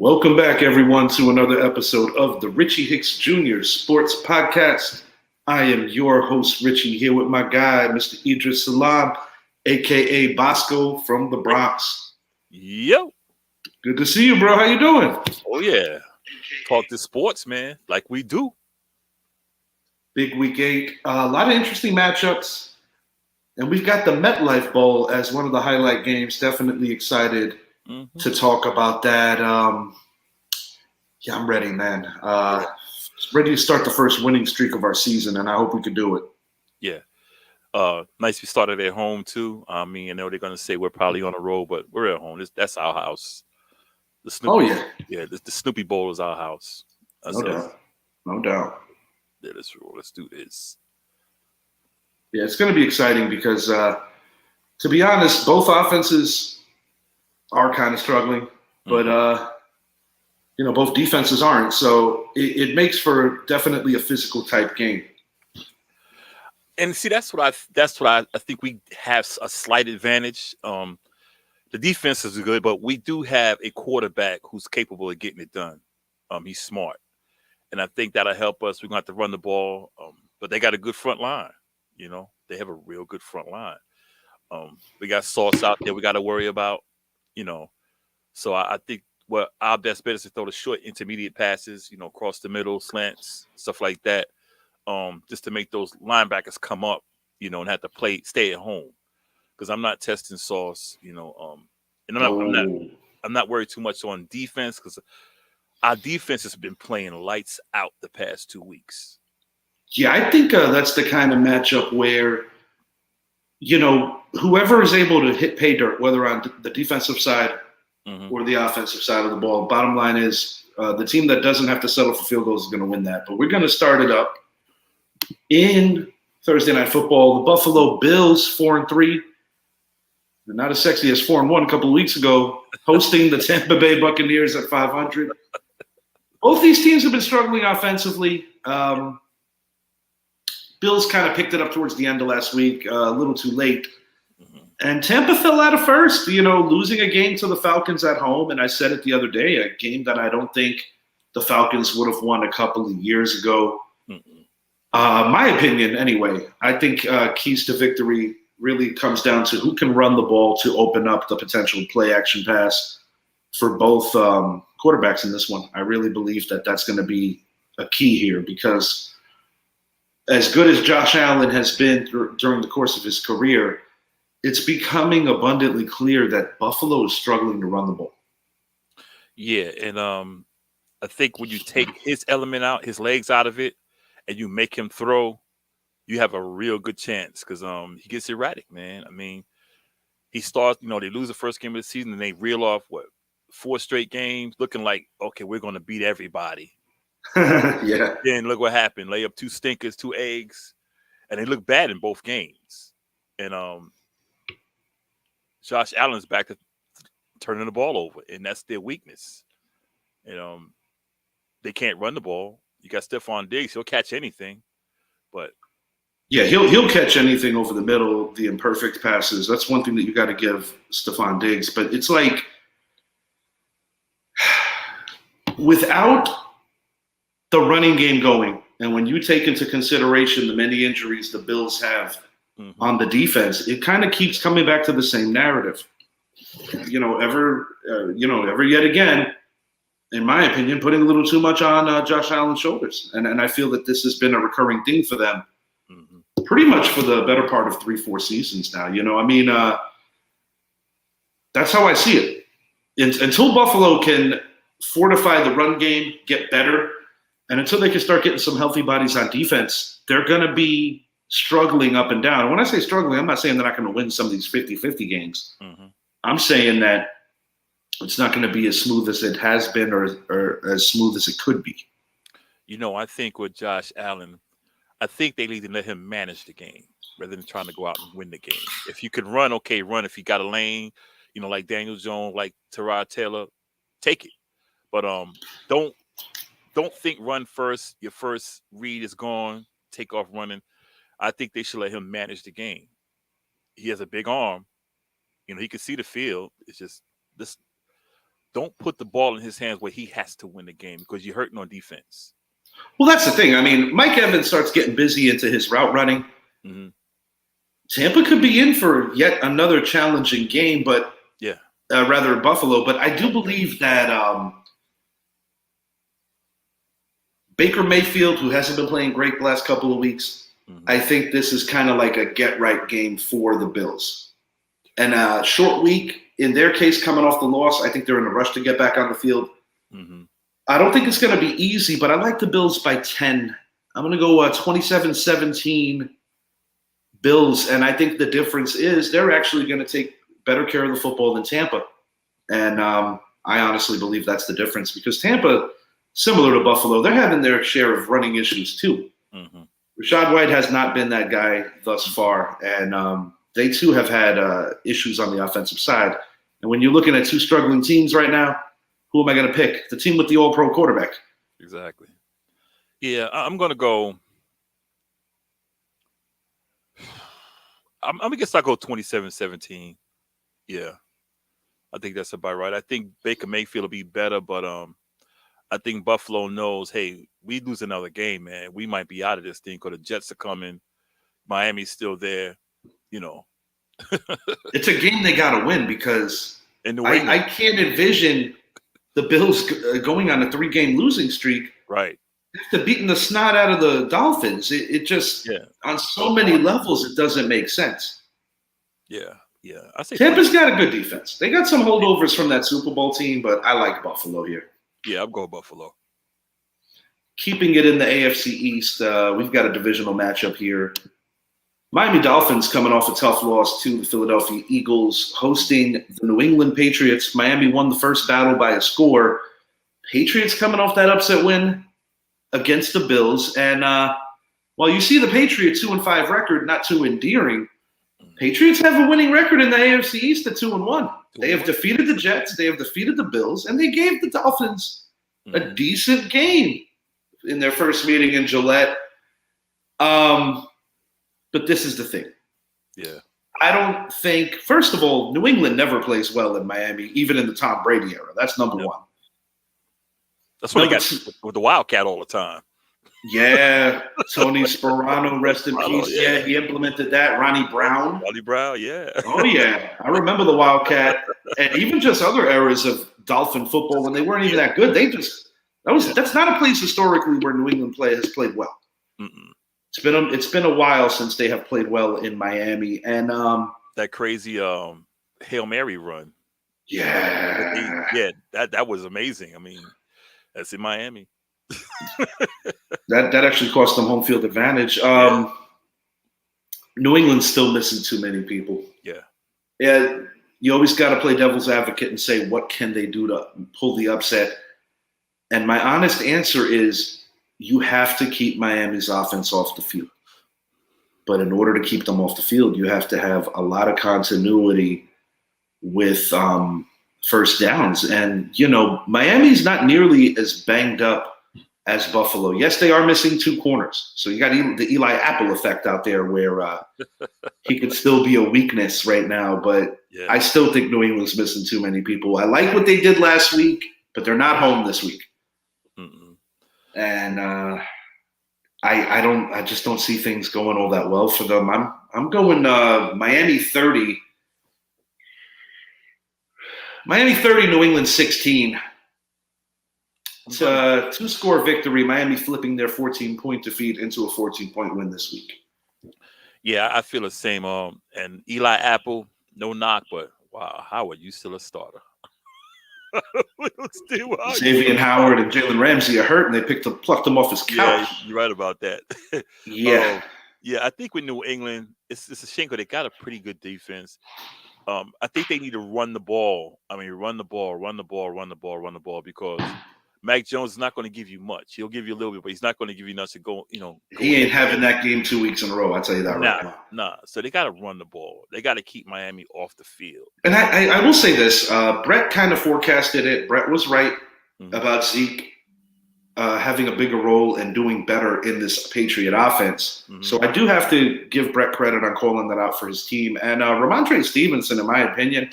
Welcome back, everyone, to another episode of the Richie Hicks Jr. Sports Podcast. I am your host, Richie, here with my guy, Mr. Idris Salam, a.k.a. Bosco from the Bronx. Yo. Good to see you, bro. How you doing? Oh, yeah. Talk to sports, man, like we do. Big Week 8. A lot of interesting matchups. And we've got the MetLife Bowl as one of the highlight games. Definitely excited to talk about that. Yeah, I'm ready, man. Ready to start the first winning streak of our season, and I hope we can do it. Yeah. Nice we started at home, too. I mean, I know they're going to say we're probably on the road, but we're at home. That's our house. The Snoopy, Yeah, the Snoopy Bowl is our house. No doubt. Yeah, let's do this. Yeah, it's going to be exciting because, to be honest, both offenses are kind of struggling, but both defenses aren't. So it makes for definitely a physical type game. And see, that's what I think we have a slight advantage. The defense is good, but we do have a quarterback who's capable of getting it done. He's smart, and I think that'll help us. We're going to have to run the ball, but they got a good front line. They have a real good front line. We got Sauce out there we got to worry about. So I think our best bet is to throw the short intermediate passes, across the middle, slants, stuff like that, just to make those linebackers come up, and have to stay at home. Because I'm not testing Sauce, and I'm not worried too much on defense because our defense has been playing lights out the past 2 weeks. Yeah, I think that's the kind of matchup where, whoever is able to hit pay dirt, whether on the defensive side or the offensive side of the ball, bottom line is the team that doesn't have to settle for field goals is going to win that. But we're going to start it up in Thursday Night Football. The Buffalo Bills, 4-3. They're not as sexy as 4-1 a couple of weeks ago, hosting the Tampa Bay Buccaneers at 500. Both these teams have been struggling offensively. Bills kind of picked it up towards the end of last week, a little too late. And Tampa fell out of first, losing a game to the Falcons at home. And I said it the other day, a game that I don't think the Falcons would have won a couple of years ago. My opinion, anyway, I think keys to victory really comes down to who can run the ball to open up the potential play-action pass for both quarterbacks in this one. I really believe that that's going to be a key here because as good as Josh Allen has been during the course of his career, it's becoming abundantly clear that Buffalo is struggling to run the ball. Yeah, and I think when you take his element out, his legs out of it, and you make him throw, you have a real good chance because he gets erratic, man. I mean, he starts, they lose the first game of the season and they reel off, 4 straight games looking like, okay, we're going to beat everybody. Yeah. Then look what happened. Lay up 2 stinkers, 2 eggs, and they look bad in both games. And Josh Allen's back to turning the ball over, and that's their weakness. And they can't run the ball. You got Stephon Diggs; he'll catch anything, but yeah, he'll catch anything over the middle, the imperfect passes. That's one thing that you got to give Stephon Diggs. But it's like without the running game going, and when you take into consideration the many injuries the Bills have on the defense, it kind of keeps coming back to the same narrative. Ever yet again, in my opinion, putting a little too much on Josh Allen's shoulders. And I feel that this has been a recurring thing for them pretty much for the better part of 3-4 seasons now. That's how I see it. Until Buffalo can fortify the run game, get better, and until they can start getting some healthy bodies on defense, they're going to be struggling up and down. And when I say struggling, I'm not saying they're not going to win some of these 50-50 games. I'm saying that it's not going to be as smooth as it has been or as smooth as it could be. I think with Josh Allen, I think they need to let him manage the game rather than trying to go out and win the game. If you can run, okay, run. If you got a lane, like Daniel Jones, like Tyrod Taylor, take it. But don't think run first. Your first read is gone. Take off running. I think they should let him manage the game. He has a big arm. He can see the field. It's just this don't put the ball in his hands where he has to win the game because you're hurting on defense. Well, that's the thing. I mean, Mike Evans starts getting busy into his route running. Mm-hmm. Tampa could be in for yet another challenging game, but rather Buffalo. But I do believe that Baker Mayfield, who hasn't been playing great the last couple of weeks, I think this is kind of like a get-right game for the Bills. And a short week, in their case, coming off the loss, I think they're in a rush to get back on the field. Mm-hmm. I don't think it's going to be easy, but I like the Bills by 10. I'm going to go 27-17 Bills, and I think the difference is they're actually going to take better care of the football than Tampa. And I honestly believe that's the difference because Tampa, similar to Buffalo, they're having their share of running issues too. Mm-hmm. Rashad White has not been that guy thus far, and they too have had issues on the offensive side. And when you're looking at two struggling teams right now, who am I going to pick? The team with the all-pro quarterback. Exactly. Yeah, I'm going to go. I guess I'll go 27-17. Yeah, I think that's about right. I think Baker Mayfield will be better, but I think Buffalo knows, hey, we lose another game, man. We might be out of this thing because the Jets are coming. Miami's still there, It's a game they got to win because I can't envision the Bills going on a 3-game losing streak. Right. After beating the snot out of the Dolphins, it just on so many levels it doesn't make sense. Yeah. I say Tampa's got a good defense. They got some holdovers from that Super Bowl team, but I like Buffalo here. Yeah, I'll go Buffalo. Keeping it in the AFC East, we've got a divisional matchup here. Miami Dolphins coming off a tough loss to the Philadelphia Eagles, hosting the New England Patriots. Miami won the first battle by a score. Patriots coming off that upset win against the Bills. And while you see the Patriots 2-5 record, not too endearing, Patriots have a winning record in the AFC East at 2-1. They have defeated the Jets, they have defeated the Bills, and they gave the Dolphins a decent game in their first meeting in Gillette. But this is the thing. Yeah. I don't think, first of all, New England never plays well in Miami, even in the Tom Brady era. That's number one. That's what they got with the Wildcat all the time. Yeah. Tony Sperano, rest in peace. Yeah, he implemented that. Ronnie Brown. Yeah. Oh, yeah. I remember the Wildcat. And even just other eras of Dolphin football when they weren't even that good. That's not a place historically where New England has played well. Mm-mm. It's been a while since they have played well in Miami, and that crazy Hail Mary run. Yeah, that was amazing. I mean, that's in Miami. that actually cost them home field advantage. New England's still missing too many people. Yeah. You always got to play devil's advocate and say, what can they do to pull the upset? And my honest answer is, you have to keep Miami's offense off the field. But in order to keep them off the field, you have to have a lot of continuity with first downs. And, Miami's not nearly as banged up as Buffalo. Yes, they are missing 2 corners. So you got the Eli Apple effect out there where he could still be a weakness right now. But I still think New England's missing too many people. I like what they did last week, but they're not home this week. And I just don't see things going all that well for them. I'm going Miami 30. Miami 30, New England 16. It's a 2-score victory. Miami flipping their 14-point defeat into a 14-point win this week. Yeah, I feel the same. And Eli Apple, no knock, but wow, Howard, you still a starter. Xavier Howard and Jalen Ramsey are hurt, and they plucked him off his couch. Yeah, you're right about that. Yeah. I think with New England, it's a shame because they got a pretty good defense. I think they need to run the ball. I mean, run the ball because Mac Jones is not going to give you much. He'll give you a little bit, but he's not going to give you enough to go. He ain't having that game 2 weeks in a row. I'll tell you that right now. Nah. So they got to run the ball. They got to keep Miami off the field. And I will say this: Brett kind of forecasted it. Brett was right about Zeke having a bigger role and doing better in this Patriot offense. So I do have to give Brett credit on calling that out for his team. And Ramondre Stevenson, in my opinion,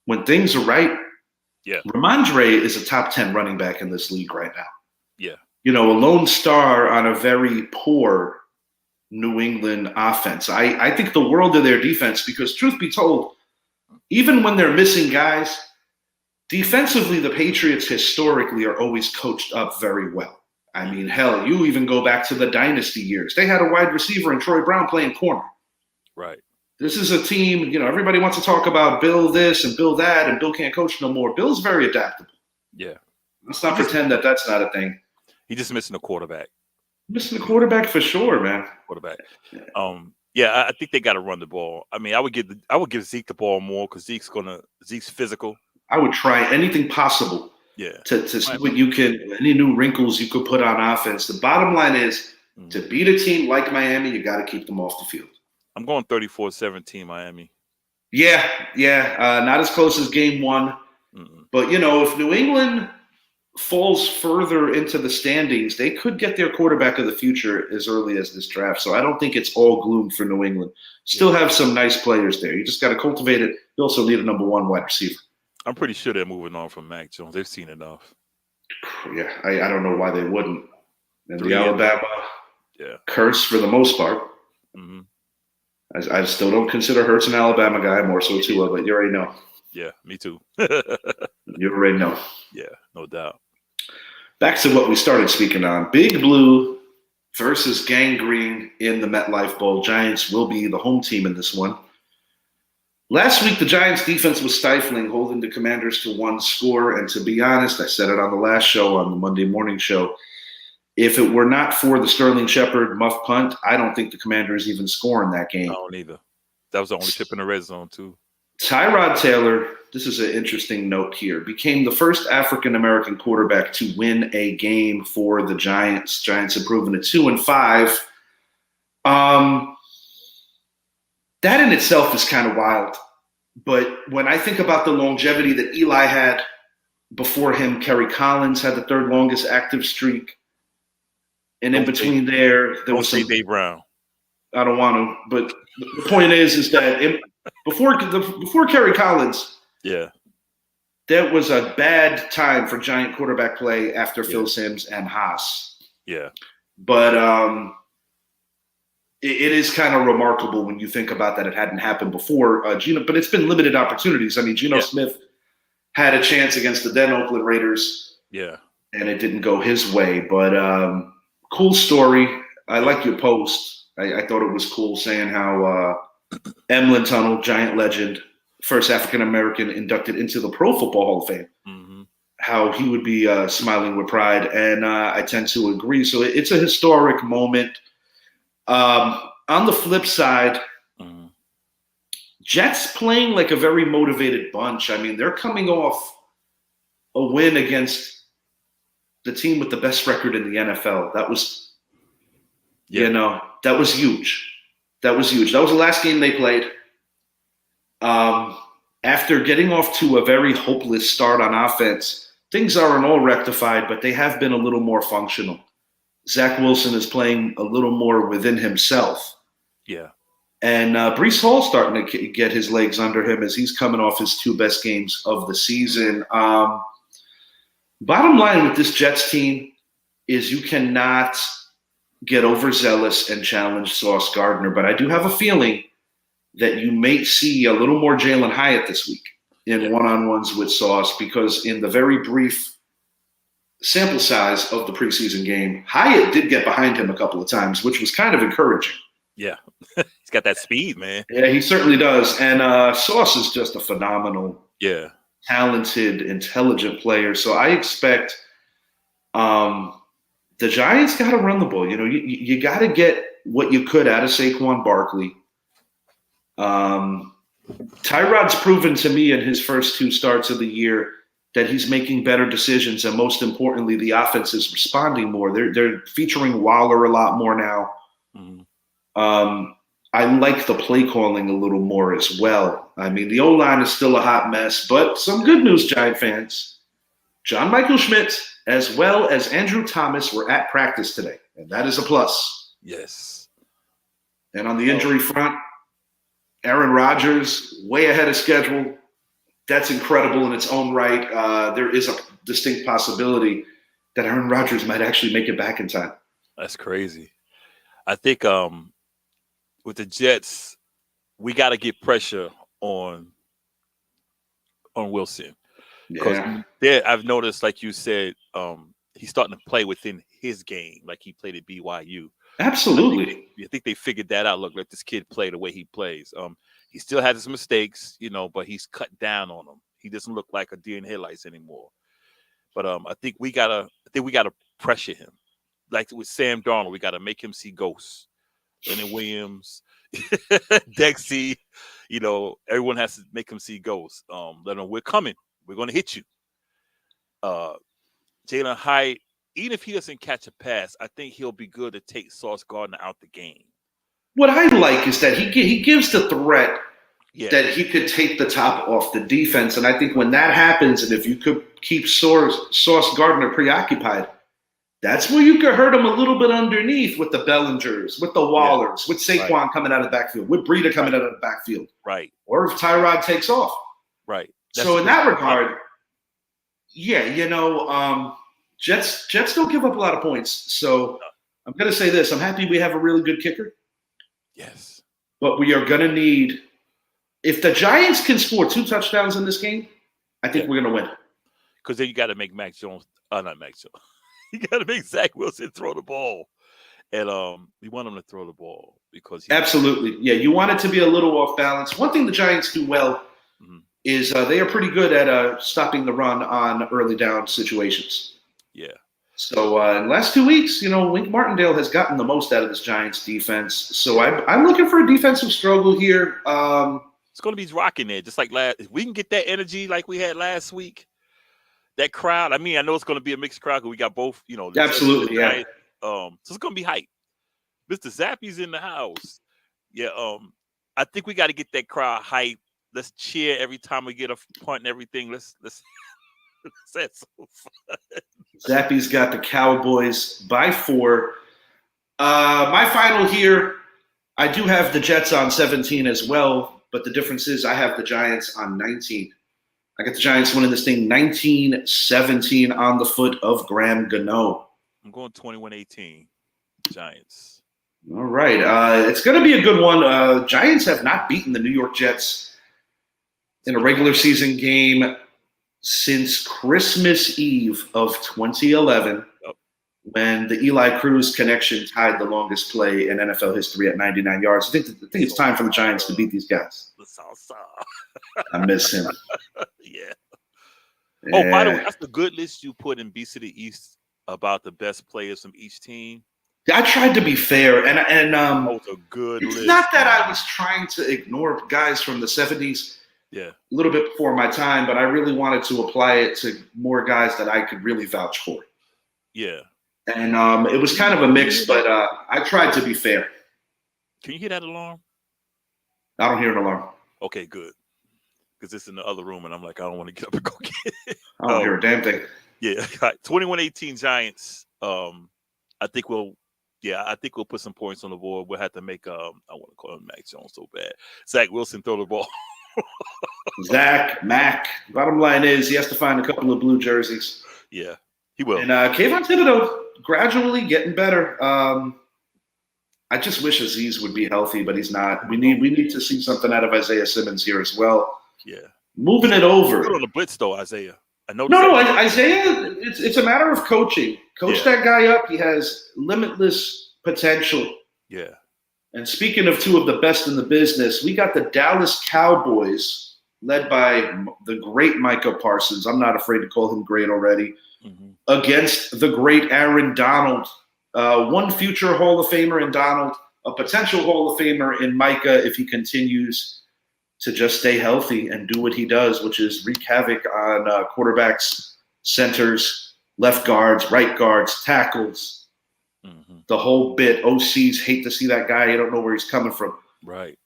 when things are right, Yeah. Ramondre is a top 10 running back in this league right now. Yeah. A lone star on a very poor New England offense. I think the world of their defense because, truth be told, even when they're missing guys, defensively, the Patriots historically are always coached up very well. I mean, hell, you even go back to the dynasty years. They had a wide receiver in Troy Brown playing corner. Right. This is a team, everybody wants to talk about Bill this and Bill that, and Bill can't coach no more. Bill's very adaptable. Yeah. Let's not pretend that that's not a thing. He's just missing a quarterback. Missing the quarterback for sure, man. Quarterback. Yeah, I think they got to run the ball. I mean, I would give Zeke the ball more because Zeke's physical. I would try anything possible. Yeah. To see what any new wrinkles you could put on offense. The bottom line is to beat a team like Miami, you got to keep them off the field. I'm going 34-17 Miami. Yeah. Not as close as game one. But, if New England falls further into the standings, they could get their quarterback of the future as early as this draft. So I don't think it's all gloom for New England. Still have some nice players there. You just got to cultivate it. You also need a number one wide receiver. I'm pretty sure they're moving on from Mac Jones. They've seen enough. Yeah, I don't know why they wouldn't. And the Alabama curse for the most part. Mm-hmm. I still don't consider Hurts an Alabama guy, more so Tua, but you already know. Yeah, me too. You already know. Yeah, no doubt. Back to what we started speaking on. Big Blue versus Gang Green in the MetLife Bowl. Giants will be the home team in this one. Last week, the Giants' defense was stifling, holding the Commanders to one score. And to be honest, I said it on the last show, on the Monday morning show, if it were not for the Sterling Shepard muff punt, I don't think the Commanders even score in that game. I don't either. That was the only chip in the red zone, too. Tyrod Taylor, this is an interesting note here, became the first African-American quarterback to win a game for the Giants. Giants have proven it 2-5. That in itself is kind of wild. But when I think about the longevity that Eli had before him, Kerry Collins had the third longest active streak. And in between there was some Dave Brown. I don't want to, but the point is that before Kerry Collins, there was a bad time for Giant quarterback play after Phil Simms and Haas. Yeah, but it is kind of remarkable when you think about that it hadn't happened before. But it's been limited opportunities. I mean, Geno Smith had a chance against the then Oakland Raiders. Yeah, and it didn't go his way. But cool story. I like your post. I thought it was cool saying how Emlyn Tunnel, Giant legend, first African-American inducted into the Pro Football Hall of Fame, how he would be smiling with pride. And I tend to agree. So it's a historic moment. On the flip side, Jets playing like a very motivated bunch. I mean, they're coming off a win against the team with the best record in the NFL. That was that was huge. That was huge. That was the last game they played. After getting off to a very hopeless start on offense, things aren't all rectified, but they have been a little more functional. Zach Wilson is playing a little more within himself. Yeah. And Breece Hall's starting to get his legs under him as he's coming off his two best games of the season. Bottom line with this Jets team is you cannot get overzealous and challenge Sauce Gardner. But I do have a feeling that you may see a little more Jalen Hyatt this week in one-on-ones with Sauce, because in the very brief sample size of the preseason game, Hyatt did get behind him a couple of times, which was kind of encouraging. Yeah. He's got that speed, man. Yeah, he certainly does. And Sauce is just a phenomenal, talented, intelligent player. So I expect the Giants got to run the ball. You got to get what you could out of Saquon Barkley. Tyrod's proven to me in his first two starts of the year that he's making better decisions, and most importantly, the offense is responding more. They're featuring Waller a lot more now. I like the play calling a little more as well. I mean, the O-line is still a hot mess, but some good news, Giant fans. John Michael Schmidt, as well as Andrew Thomas, were at practice today, and that is a plus. Yes. And on the injury front, Aaron Rodgers, way ahead of schedule. that's incredible in its own right. There is a distinct possibility that Aaron Rodgers might actually make it back in time. That's crazy. I think with the Jets, we got to get pressure on Wilson because Yeah, I've noticed, like you said, he's starting to play within his game, like he played at BYU. absolutely. I think they figured that out. Look, let this kid play the way he plays. He still has his mistakes, but he's cut down on them. He doesn't look like a deer in headlights anymore. But I think we gotta pressure him. Like with Sam Darnold, we gotta make him see ghosts. Leonard Williams, Dexy, everyone has to make him see ghosts. Let him, we're coming. We're gonna hit you. Jalen Hyatt, even if he doesn't catch a pass, I think he'll be good to take Sauce Gardner out the game. What I like is that he gives the threat Yeah. that he could take the top off the defense. And I think when that happens, and if you could keep Sauce Gardner preoccupied, that's where you could hurt him a little bit underneath with the Bellingers, with the Wallers, with Saquon coming out of the backfield, with Breida coming out of the backfield. Right. Or if Tyrod takes off. Right. So in that regard, Jets don't give up a lot of points. So I'm going to say this. I'm happy we have a really good kicker. Yes. But we are going to need – if the Giants can score 2 touchdowns in this game, I think we're going to win. Because then you got to make Mac Jones – not Mac Jones. You got to make Zach Wilson throw the ball. And we want him to throw the ball because – Absolutely. Yeah, you want it to be a little off balance. One thing the Giants do well is they are pretty good at stopping the run on early down situations. Yeah. So in the last 2 weeks, Wink Martindale has gotten the most out of this Giants defense. So I'm looking for a defensive struggle here. It's going to be rocking there, just like last. If we can get that energy like we had last week, that crowd. I mean, I know it's going to be a mixed crowd because we got both. Absolutely, yeah. So it's going to be hype. Mr. Zappy's in the house. Yeah. I think we got to get that crowd hype. Let's cheer every time we get a punt and everything. Let's. That's so fun. Zappy's got the Cowboys by 4. My final here, I do have the Jets on 17 as well, but the difference is I have the Giants on 19. I got the Giants winning this thing 19-17 on the foot of Graham Gano. I'm going 21-18, Giants. All right. It's going to be a good one. Giants have not beaten the New York Jets in a regular season game since Christmas Eve of 2011, when the Eli Cruz connection tied the longest play in NFL history at 99 yards. I think it's time for the Giants to beat these guys. I miss him. Yeah. Oh, by the way, that's the good list you put in BC the East about the best players from each team. I tried to be fair, and that was a good it's list. not that I was trying to ignore guys from the 70s. Yeah. A little bit before my time, but I really wanted to apply it to more guys that I could really vouch for. Yeah. And it was kind of a mix, but I tried to be fair. Can you hear that alarm? I don't hear an alarm. Okay, good. Because it's in the other room, and I'm like, I don't want to get up and go get it. I don't hear a damn thing. Yeah. 21-18 Giants. I think we'll put some points on the board. We'll have to make I want to call him Mac Jones so bad. Zach Wilson throw the ball. Mac. Bottom line is he has to find a couple of blue jerseys. Yeah, he will. And Kayvon Thibodeau gradually getting better. I just wish Azeez would be healthy, but he's not. We need to see something out of Isaiah Simmons here as well. Yeah. Moving it over. Good on the blitz though, Isaiah. I know. No, Isaiah. It's a matter of coaching. Coach that guy up. He has limitless potential. Yeah. And speaking of two of the best in the business, we got the Dallas Cowboys, led by the great Micah Parsons. I'm not afraid to call him great already. Against the great Aaron Donald. One future Hall of Famer in Donald, a potential Hall of Famer in Micah if he continues to just stay healthy and do what he does, which is wreak havoc on quarterbacks, centers, left guards, right guards, tackles. The whole bit. OCs hate to see that guy. You don't know where he's coming from. Right.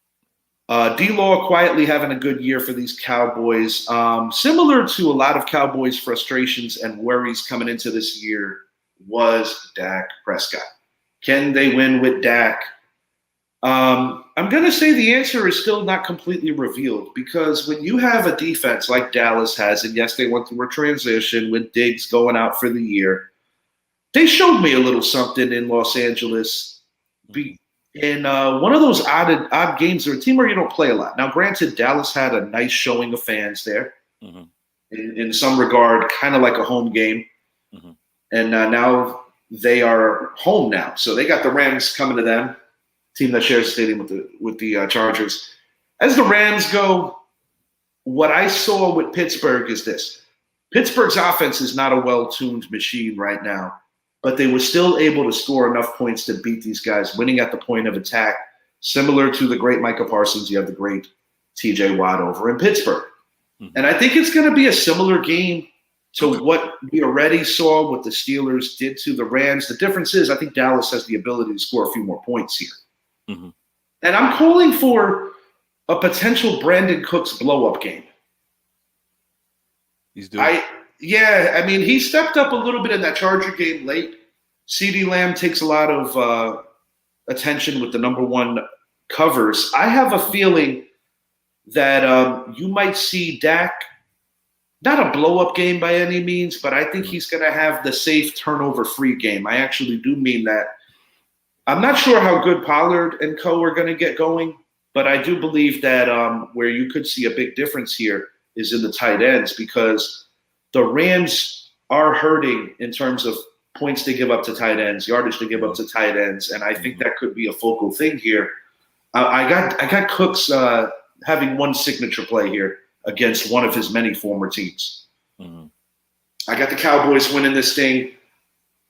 D-Law quietly having a good year for these Cowboys. Similar to a lot of Cowboys' frustrations and worries coming into this year was Dak Prescott. Can they win with Dak? I'm going to say the answer is still not completely revealed because when you have a defense like Dallas has, and yes, they went through a transition with Diggs going out for the year, they showed me a little something in Los Angeles in one of those odd games or a team where you don't play a lot. Now, granted, Dallas had a nice showing of fans there. Mm-hmm. In some regard, kind of like a home game. Mm-hmm. And now they are home now. So they got the Rams coming to them, team that shares the stadium with the Chargers. As the Rams go, what I saw with Pittsburgh is this. Pittsburgh's offense is not a well-tuned machine right now, but they were still able to score enough points to beat these guys, winning at the point of attack. Similar to the great Micah Parsons, you have the great TJ Watt over in Pittsburgh. Mm-hmm. And I think it's going to be a similar game to what we already saw what the Steelers did to the Rams. The difference is I think Dallas has the ability to score a few more points here. Mm-hmm. And I'm calling for a potential Brandon Cooks blow-up game. He's doing I mean, he stepped up a little bit in that Charger game late. CeeDee Lamb takes a lot of attention with the number one covers. I have a feeling that you might see Dak, not a blow-up game by any means, but I think he's going to have the safe turnover-free game. I actually do mean that. I'm not sure how good Pollard and co are going to get going, but I do believe that where you could see a big difference here is in the tight ends because the Rams are hurting in terms of points to give up to tight ends, yardage to give up to tight ends, and I think that could be a focal thing here. I got Cooks having one signature play here against one of his many former teams. Mm-hmm. I got the Cowboys winning this thing.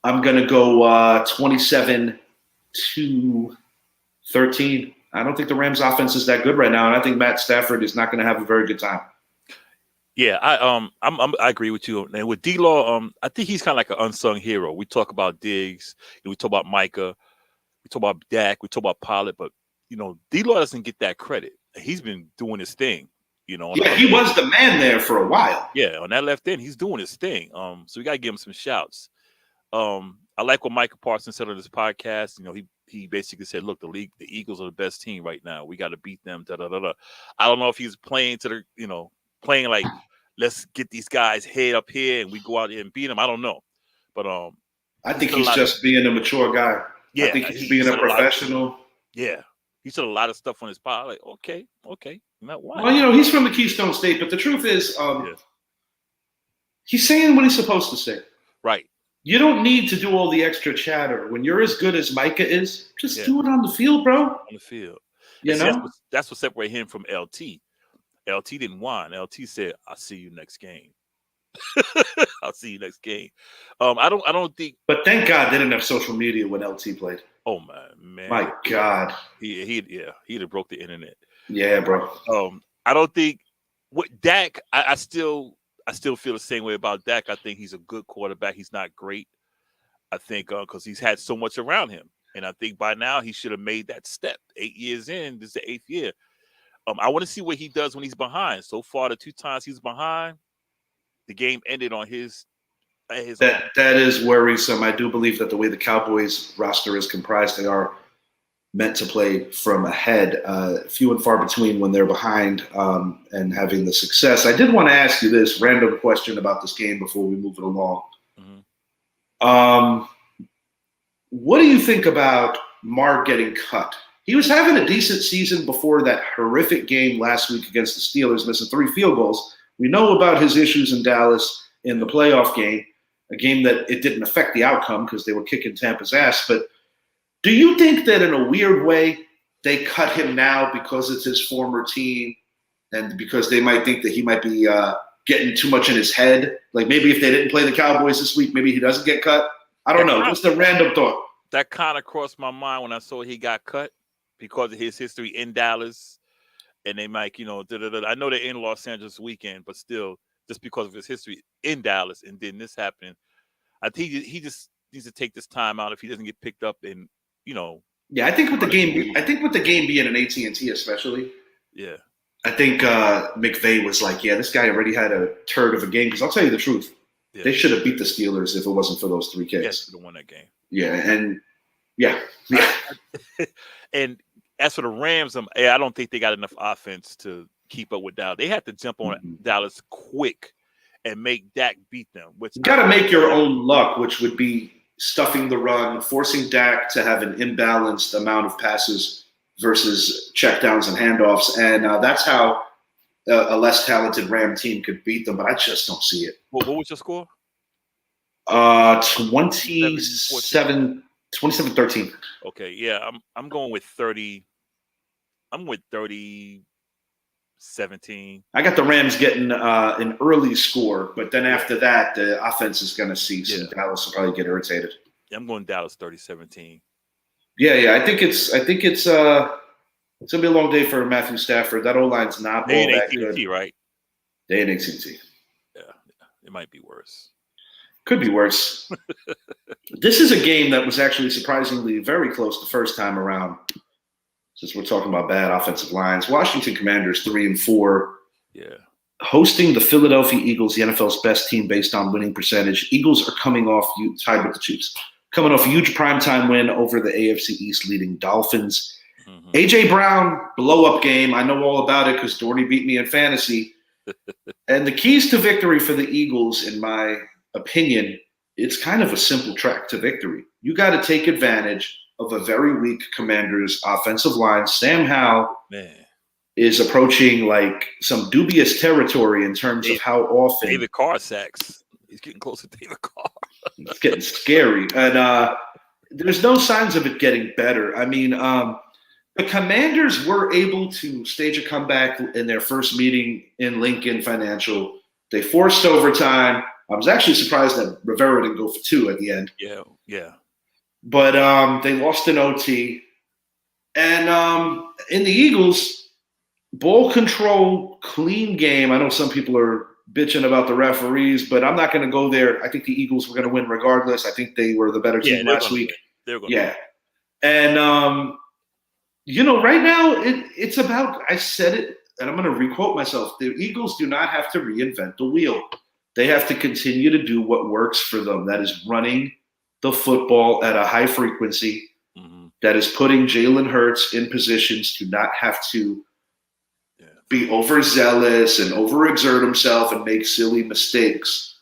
I'm going to go 27-13. I don't think the Rams offense is that good right now, and I think Matt Stafford is not going to have a very good time. Yeah, I agree with you. And with D-Law, I think he's kind of like an unsung hero. We talk about Diggs, we talk about Micah, we talk about Dak, we talk about Pollard, but D-Law doesn't get that credit. He's been doing his thing. Yeah, he was the man there for a while. Yeah, on that left end, he's doing his thing. So we got to give him some shouts. I like what Micah Parsons said on this podcast. He basically said, "Look, the Eagles are the best team right now. We got to beat them." Da, da, da, da. I don't know if he's playing playing like, let's get these guys head up here and we go out there and beat them. I don't know, but I think he's just being a mature guy. Yeah, I think he's being a professional. Yeah, he said a lot of stuff on his pod. Like, okay, not why. Well, he's from the Keystone State, but the truth is, he's saying what he's supposed to say. Right. You don't need to do all the extra chatter. When you're as good as Micah is, just do it on the field, bro. On the field. That's what separated him from LT. LT didn't whine. LT said, "I'll see you next game." I'll see you next game. I don't think. But thank God they didn't have social media when LT played. Oh man. My God. He'd have broke the internet. Yeah, bro. I don't think what Dak. I still feel the same way about Dak. I think he's a good quarterback. He's not great. I think because he's had so much around him, and I think by now he should have made that step. 8 years in, this is the 8th year. I want to see what he does when he's behind. So far, the 2 times he's behind, the game ended on his that is worrisome. I do believe that the way the Cowboys roster is comprised, they are meant to play from ahead, few and far between when they're behind and having the success. I did want to ask you this random question about this game before we move it along. Mm-hmm. What do you think about Mark getting cut? He was having a decent season before that horrific game last week against the Steelers, missing 3 field goals. We know about his issues in Dallas in the playoff game, a game that it didn't affect the outcome because they were kicking Tampa's ass. But do you think that in a weird way they cut him now because it's his former team and because they might think that he might be getting too much in his head? Like maybe if they didn't play the Cowboys this week, maybe he doesn't get cut? I don't know. Just a random thought. That kind of crossed my mind when I saw he got cut because of his history in Dallas. And they might, I know they're in Los Angeles weekend, but still, just because of his history in Dallas and then this happening, I think he just needs to take this time out if he doesn't get picked up and, Yeah, I think with the game being an AT&T especially. Yeah. I think McVay was like, yeah, this guy already had a turd of a game. Because I'll tell you the truth. Yeah. They should have beat the Steelers if it wasn't for those 3 kids. Yes, should have won that game. Yeah, and yeah. And as for the Rams, I don't think they got enough offense to keep up with Dallas. They had to jump on Dallas quick and make Dak beat them. Which you got to make your own luck, which would be stuffing the run, forcing Dak to have an imbalanced amount of passes versus checkdowns and handoffs, and that's how a less talented Ram team could beat them. But I just don't see it. What was your score? 27-13. Okay, yeah, I'm going with 30. I'm with 30-17. I got the Rams getting an early score, but then after that, the offense is going to see some Dallas will probably get irritated. Yeah, I'm going Dallas 30-17. Yeah. I think it's gonna be a long day for Matthew Stafford. That O-line's not all that good. Right? Day in AT&T. Yeah, it might be worse. Could be worse. This is a game that was actually surprisingly very close the first time around. Since we're talking about bad offensive lines, Washington Commanders 3-4. Yeah. Hosting the Philadelphia Eagles, the NFL's best team based on winning percentage. Eagles are coming off tied with the Chiefs. Coming off a huge primetime win over the AFC East leading Dolphins. Mm-hmm. A.J. Brown, blow-up game. I know all about it because Dorney beat me in fantasy. And the keys to victory for the Eagles, in my opinion, it's kind of a simple track to victory. You got to take advantage of a very weak Commanders offensive line. Sam Howell is approaching like some dubious territory in terms of how often David Carr sacks. He's getting close to David Carr. It's getting scary. And there's no signs of it getting better. I mean, the Commanders were able to stage a comeback in their first meeting in Lincoln Financial. They forced overtime. I was actually surprised that Rivera didn't go for 2 at the end. Yeah. But they lost an OT. And in the Eagles, ball control, clean game. I know some people are bitching about the referees, but I'm not going to go there. I think the Eagles were going to win regardless. I think they were the better team last week. Yeah. And, right now it's about – I said it, and I'm going to requote myself. The Eagles do not have to reinvent the wheel. They have to continue to do what works for them. That is running the football at a high frequency. Mm-hmm. That is putting Jalen Hurts in positions to not have to be overzealous and overexert himself and make silly mistakes.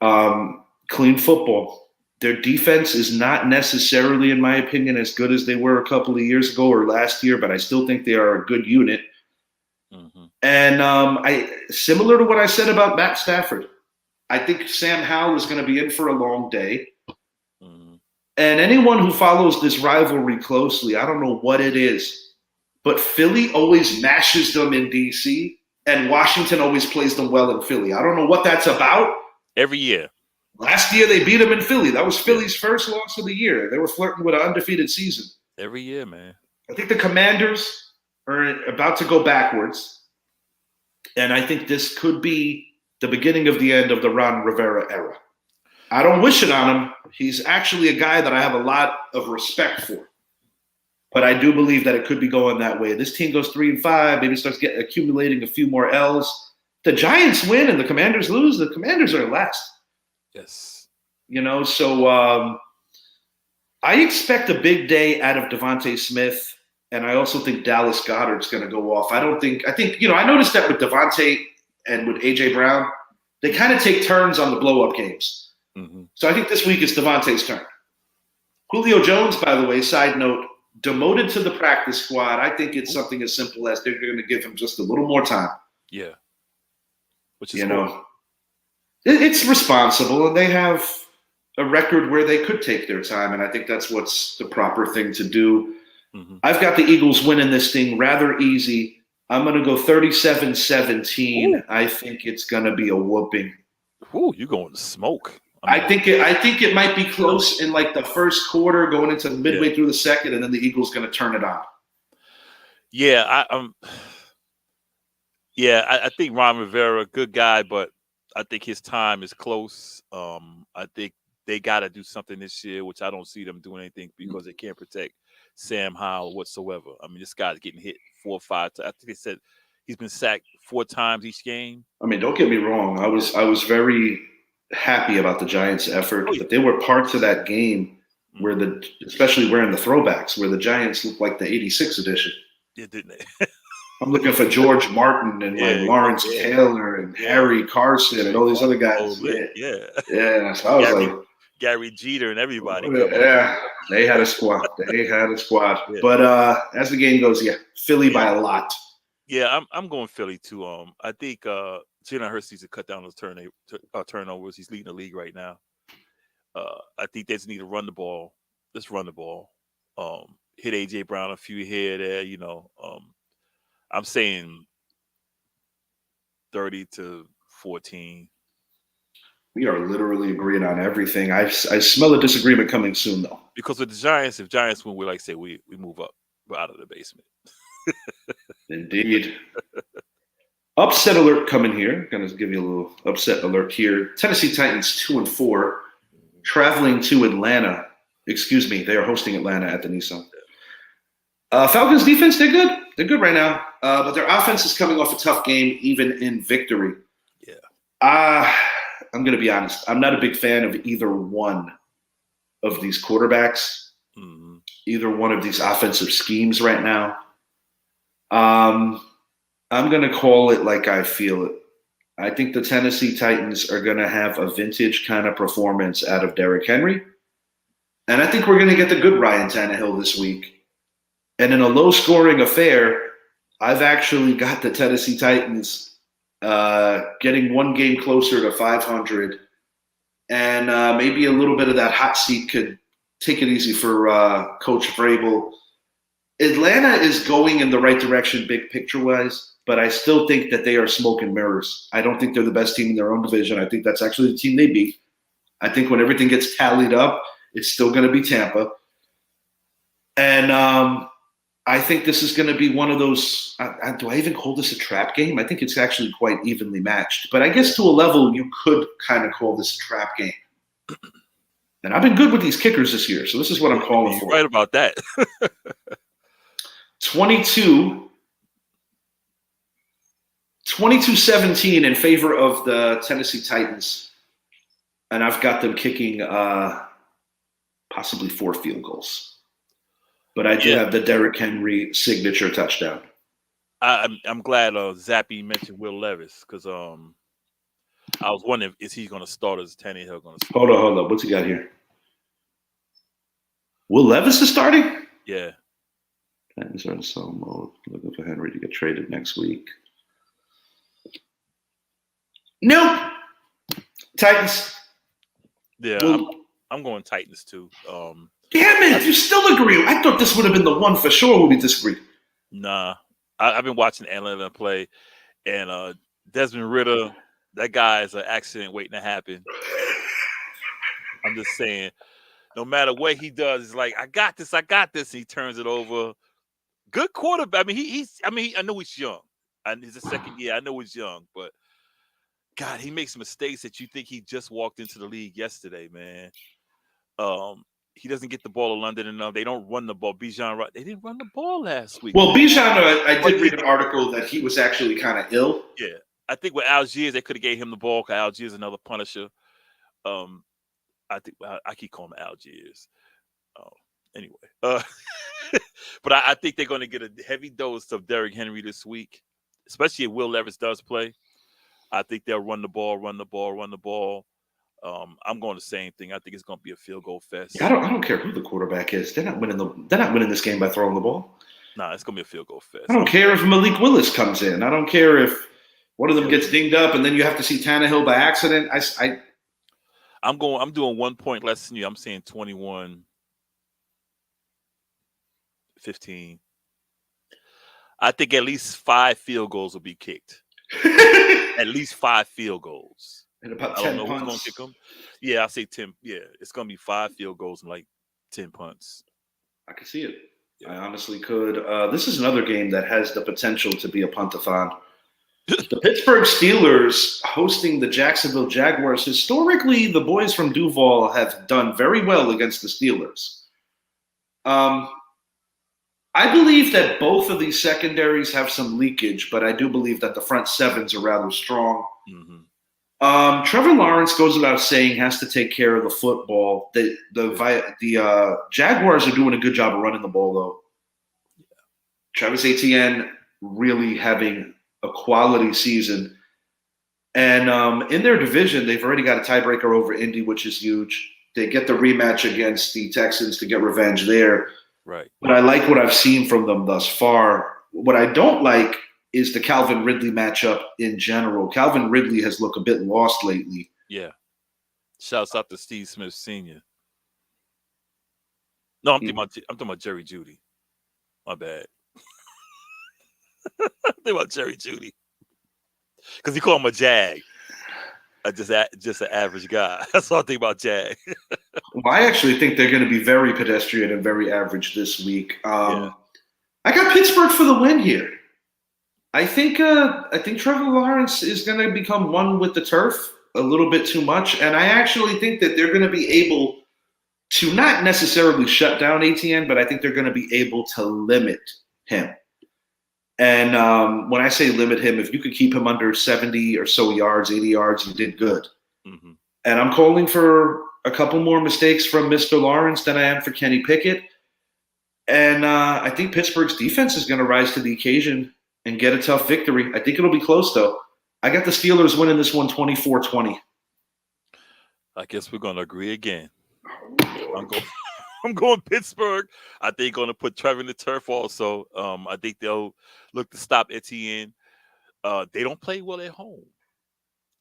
Clean football. Their defense is not necessarily, in my opinion, as good as they were a couple of years ago or last year, but I still think they are a good unit. Mm-hmm. And similar to what I said about Matt Stafford, I think Sam Howell is going to be in for a long day. Mm-hmm. And anyone who follows this rivalry closely, I don't know what it is, but Philly always mashes them in DC, and Washington always plays them well in Philly. I don't know what that's about. Every year. Last year they beat them in Philly. That was Philly's first loss of the year. They were flirting with an undefeated season. Every year, man. I think the Commanders are about to go backwards, and I think this could be the beginning of the end of the Ron Rivera era. I don't wish it on him. He's actually a guy that I have a lot of respect for. But I do believe that it could be going that way. This team goes 3-5, maybe starts accumulating a few more L's. The Giants win and the Commanders lose. The Commanders are last. Yes. So I expect a big day out of Devontae Smith, and I also think Dallas Goedert's going to go off. I think I noticed that with Devontae and with A.J. Brown, they kind of take turns on the blow-up games. Mm-hmm. So I think this week it's Devontae's turn. Julio Jones, by the way, side note, demoted to the practice squad. I think it's something as simple as they're going to give him just a little more time. Yeah. Which is cool. It's responsible, and they have a record where they could take their time, and I think that's what's the proper thing to do. Mm-hmm. I've got the Eagles winning this thing rather easy. I'm going to go 37-17. Ooh. I think it's going to be a whooping. Ooh, you're going to smoke. I think it might be close in like the first quarter, going into midway through the second, and then the Eagles going to turn it on. Yeah, I think Ron Rivera, good guy, but I think his time is close. I think they got to do something this year, which I don't see them doing anything because they can't protect Sam Howell whatsoever. I mean, this guy's getting hit 4 or 5 times. I think they said he's been sacked 4 times each game. I mean, don't get me wrong. I was very happy about the Giants' effort, but there were parts of that game especially wearing the throwbacks, where the Giants look like the '86 edition. Yeah, didn't they? I'm looking for George Martin and like Lawrence Taylor and Harry Carson and all these other guys. Yeah. So I was like, Gary Jeter and everybody. Yeah, they had a squad. Yeah. But as the game goes, Philly by a lot. Yeah, I'm going Philly too. I think Jalen Hurts needs to cut down those turnovers. He's leading the league right now. I think they just need to run the ball. Let's run the ball. Hit AJ Brown a few here, there. I'm saying 30-14. We are literally agreeing on everything. I smell a disagreement coming soon, though. Because with the Giants, if Giants win, we move up. We're out of the basement. Indeed. Upset alert coming here. Going to give you a little upset alert here. Tennessee Titans 2-4, traveling to Atlanta. Excuse me, they are hosting Atlanta at the Nissan. Falcons defense, they're good. They're good right now. But their offense is coming off a tough game, even in victory. Yeah. I'm going to be honest. I'm not a big fan of either one of these quarterbacks, either one of these offensive schemes right now. I'm going to call it like I feel it. I think the Tennessee Titans are going to have a vintage kind of performance out of Derrick Henry. And I think we're going to get the good Ryan Tannehill this week. And in a low-scoring affair, I've actually got the Tennessee Titans getting one game closer to 500. And maybe a little bit of that hot seat could take it easy for Coach Vrabel. Atlanta is going in the right direction, big picture-wise, but I still think that they are smoke and mirrors. I don't think they're the best team in their own division. I think that's actually the team they beat. I think when everything gets tallied up, it's still going to be Tampa. And I think this is going to be one of those do I even call this a trap game? I think it's actually quite evenly matched. But I guess to a level, you could kind of call this a trap game. And I've been good with these kickers this year, so this is what I'm calling for. Right about that. 22-17 in favor of the Tennessee Titans. And I've got them kicking possibly 4 field goals. But I do have the Derrick Henry signature touchdown. I'm glad Zappy mentioned Will Levis because I was wondering, is he going to start or is Tannehill going to start? Hold up. What's he got here? Will Levis is starting? Yeah. Titans are in sell mode. Looking for Henry to get traded next week. Nope. Titans. Yeah, I'm going Titans too. Damn it! You still agree? I thought this would have been the one for sure where we disagree. Nah, I've been watching Atlanta play, and Desmond Ridder, that guy is an accident waiting to happen. I'm just saying, no matter what he does, it's like I got this. He turns it over. Good quarterback. I mean, I know he's young. And it's the second year. I know he's young, but God, he makes mistakes that you think he just walked into the league yesterday, man. He doesn't get the ball to London enough. They don't run the ball. Bijan, they didn't run the ball last week. Well, Bijan, I did read an article that he was actually kind of ill. Yeah. I think with Algiers, they could have gave him the ball because Algiers is another punisher. I think I keep calling him Algiers. Anyway. But I think they're going to get a heavy dose of Derrick Henry this week, especially if Will Levis does play. I think they'll run the ball. I'm going the same thing. I think it's going to be a field goal fest. Yeah, I don't care who the quarterback is. They're not winning this game by throwing the ball. Nah, it's going to be a field goal fest. I don't care if Malik Willis comes in. I don't care if one of them gets dinged up and then you have to see Tannehill by accident. I'm doing 1 point less than you. I'm saying 21-15. I think at least 5 field goals will be kicked. At least 5 field goals. And about I 10 don't know punts. who's going to kick them. Yeah, I say 10. Yeah, it's going to be 5 field goals and like 10 punts. I could see it. Yeah. I honestly could. This is another game that has the potential to be a puntathon. The Pittsburgh Steelers hosting the Jacksonville Jaguars. Historically, the boys from Duvall have done very well against the Steelers. I believe that both of these secondaries have some leakage, but I do believe that the front sevens are rather strong. Mm-hmm. Trevor Lawrence goes without saying has to take care of the football. The Jaguars are doing a good job of running the ball though. Travis Etienne really having a quality season. And in their division, they've already got a tiebreaker over Indy, which is huge. They get the rematch against the Texans to get revenge there. Right. But I like what I've seen from them thus far. What I don't like is the Calvin Ridley matchup in general. Calvin Ridley has looked a bit lost lately. Yeah. Shouts out to Steve Smith Sr. No, I'm talking about Jerry Jeudy. My bad. I'm thinking about Jerry Jeudy. Because you call him a Jag. Just an average guy. That's all I think about Jag. Well, I actually think they're going to be very pedestrian and very average this week. I got Pittsburgh for the win here. I think Trevor Lawrence is going to become one with the turf a little bit too much, and I actually think that they're going to be able to not necessarily shut down ATN, but I think they're going to be able to limit him. And when I say limit him, if you could keep him under 70 or so yards, 80 yards, you did good. Mm-hmm. And I'm calling for a couple more mistakes from Mr. Lawrence than I am for Kenny Pickett. And I think Pittsburgh's defense is going to rise to the occasion and get a tough victory. I think it'll be close, though. I got the Steelers winning this one 24-20. I guess we're going to agree again. I'm going Pittsburgh. I think they're going to put Trevor in the turf also. I think they'll look to stop Etienne. They don't play well at home.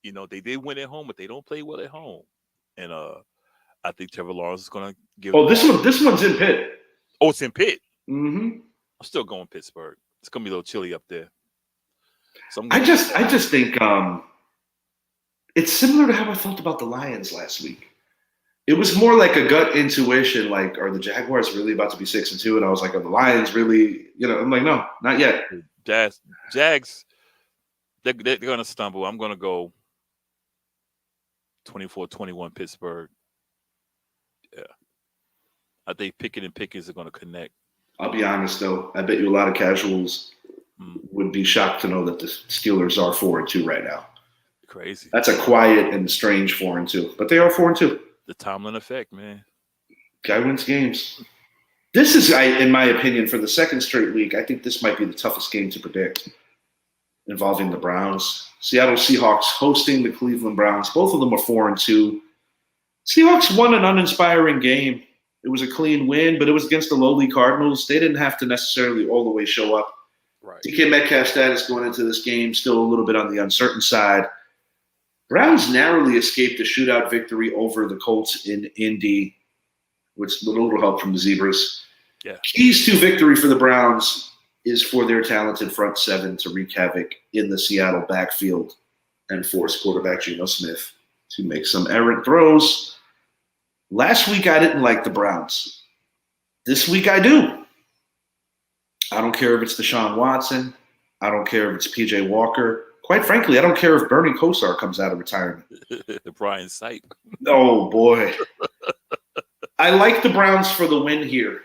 You know, they did win at home, but they don't play well at home. And I think Trevor Lawrence is going to give. Oh, this one's in Pitt. Oh, it's in Pitt. Mm-hmm. I'm still going Pittsburgh. It's going to be a little chilly up there. So I just think it's similar to how I felt about the Lions last week. It was more like a gut intuition, like, are the Jaguars really about to be 6-2? And I was like, are the Lions really, I'm like, no, not yet. Jags, they're going to stumble. I'm going to go 24-21 Pittsburgh. Yeah. I think Pickett and Pickens are going to connect. I'll be honest, though. I bet you a lot of casuals would be shocked to know that the Steelers are 4-2 right now. Crazy. That's a quiet and strange 4-2, but they are 4-2. The Tomlin effect, man. Guy wins games. This is, in my opinion, for the second straight week, I think this might be the toughest game to predict involving the Browns. Seattle Seahawks hosting the Cleveland Browns. Both of them are 4-2. Seahawks won an uninspiring game. It was a clean win, but it was against the lowly Cardinals. They didn't have to necessarily all the way show up. Right. DK Metcalf status going into this game, still a little bit on the uncertain side. Browns narrowly escaped a shootout victory over the Colts in Indy, with a little help from the Zebras. Yeah. Keys to victory for the Browns is for their talented front seven to wreak havoc in the Seattle backfield and force quarterback Geno Smith to make some errant throws. Last week, I didn't like the Browns. This week, I do. I don't care if it's Deshaun Watson. I don't care if it's P.J. Walker. Quite frankly, I don't care if Bernie Kosar comes out of retirement. Brian Sipe. Oh, boy. I like the Browns for the win here.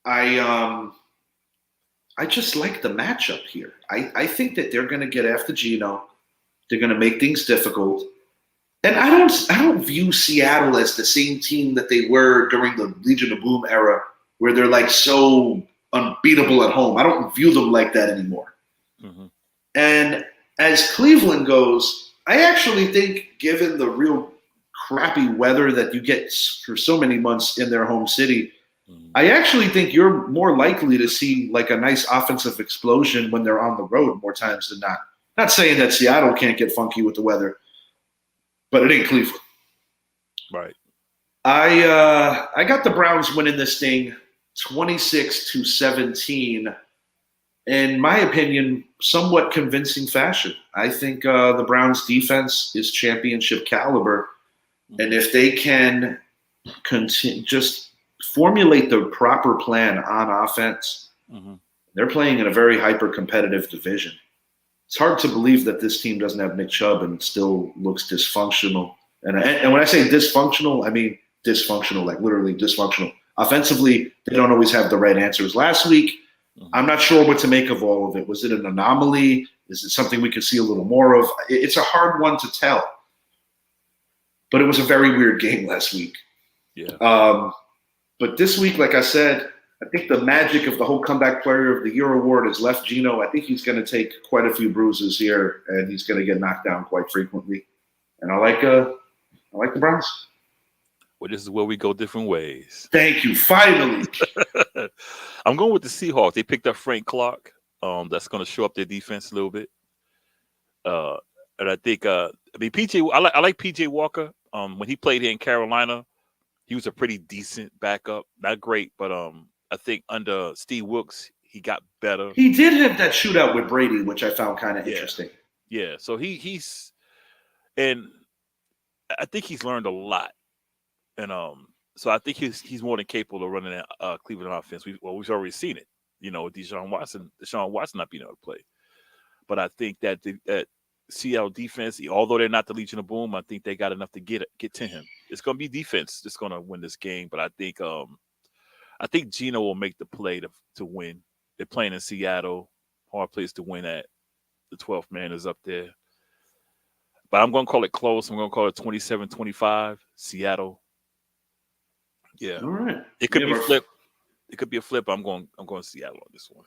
I just like the matchup here. I think that they're going to get after Geno. They're going to make things difficult. And I don't view Seattle as the same team that they were during the Legion of Boom era, where they're like so unbeatable at home. I don't view them like that anymore. Mm-hmm. And as Cleveland goes, I actually think, given the real crappy weather that you get for so many months in their home city, I actually think you're more likely to see like a nice offensive explosion when they're on the road more times than not. Not saying that Seattle can't get funky with the weather, but it ain't Cleveland. Right. I got the Browns winning this thing 26-17. In my opinion, somewhat convincing fashion. I think the Browns defense is championship caliber. And if they can just formulate the proper plan on offense, they're playing in a very hyper-competitive division. It's hard to believe that this team doesn't have Nick Chubb and still looks dysfunctional. And when I say dysfunctional, I mean dysfunctional, like literally dysfunctional. Offensively, they don't always have the right answers. Last week, I'm not sure what to make of all of it. Was it an anomaly? Is it something we could see a little more of? It's a hard one to tell. but it was a very weird game last week. Yeah. But this week, like I said, I think the magic of the whole Comeback Player of the Year award has left Geno. I think he's going to take quite a few bruises here, and he's going to get knocked down quite frequently. And I like the Browns. Well, this is where we go different ways. Thank you. Finally. I'm going with the Seahawks. They picked up Frank Clark. That's going to show up their defense a little bit. And I think, PJ. I like PJ Walker. When he played here in Carolina, he was a pretty decent backup. Not great, but I think under Steve Wilkes, he got better. He did have that shootout with Brady, which I found kind of interesting. Yeah. So he's, and I think he's learned a lot. And so I think he's more than capable of running that Cleveland offense. We've already seen it, with Deshaun Watson not being able to play. But I think that that Seattle defense, although they're not the Legion of Boom, I think they got enough to get to him. It's going to be defense that's going to win this game. But I think Geno will make the play to win. They're playing in Seattle, hard place to win at. The 12th man is up there. But I'm going to call it close. I'm going to call it 27-25, Seattle. Yeah. All right. It could be a flip. It could be a flip. I'm going Seattle on this one.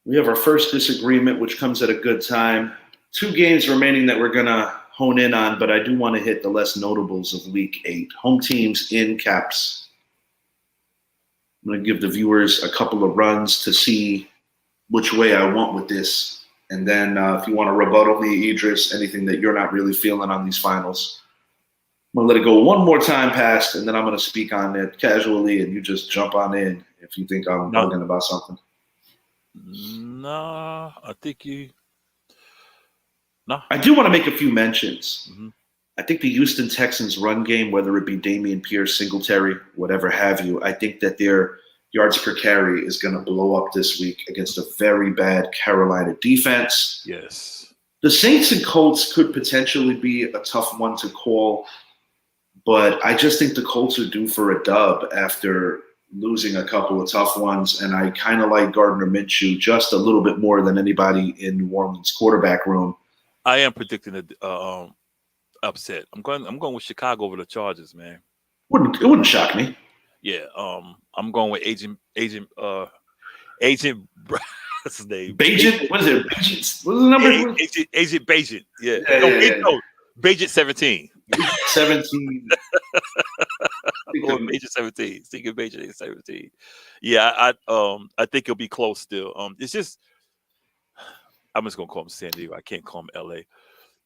We have our first disagreement, which comes at a good time. 2 games remaining that we're going to hone in on, but I do want to hit the less notables of Week 8. Home teams in caps. I'm going to give the viewers a couple of runs to see which way I want with this. And then if you want to rebuttal me, Idris, anything that you're not really feeling on these finals, I'm going to let it go one more time past, and then I'm going to speak on it casually, and you just jump on in if you think I'm talking about something. No, I think you – no. I do want to make a few mentions. Mm-hmm. I think the Houston Texans run game, whether it be Dameon Pierce, Singletary, whatever have you, I think that their yards per carry is going to blow up this week against a very bad Carolina defense. Yes. The Saints and Colts could potentially be a tough one to call, but I just think the Colts are due for a dub after losing a couple of tough ones, and I kind of like Gardner Minshew just a little bit more than anybody in New Orleans quarterback room. I am predicting a upset. I'm going with Chicago over the Chargers, man. It wouldn't shock me. Yeah, I'm going with Agent. What's his name? Bajent? What is it? Bajent? What's the number? Agent Bajent. Yeah. No, Bajent 17. 17. Bajent 17. Thinking Bajent 17. Yeah, I think it'll be close still. It's just I'm just gonna call him San Diego. I can't call him LA.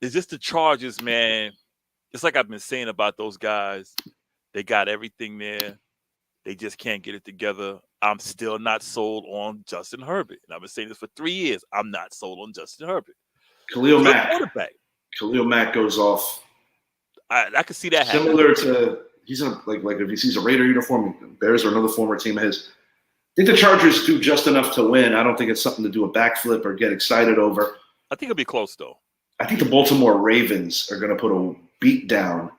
It's just the Chargers, man. It's like I've been saying about those guys. They got everything there. They just can't get it together. I'm still not sold on Justin Herbert. And I've been saying this for 3 years. I'm not sold on Justin Herbert. Khalil Mack. Quarterback. Khalil Mack goes off. I can see that happening. Similar to he's in like if he sees a Raider uniform, Bears or another former team of his. I think the Chargers do just enough to win. I don't think it's something to do a backflip or get excited over. I think it'll be close though. I think the Baltimore Ravens are going to put a beat down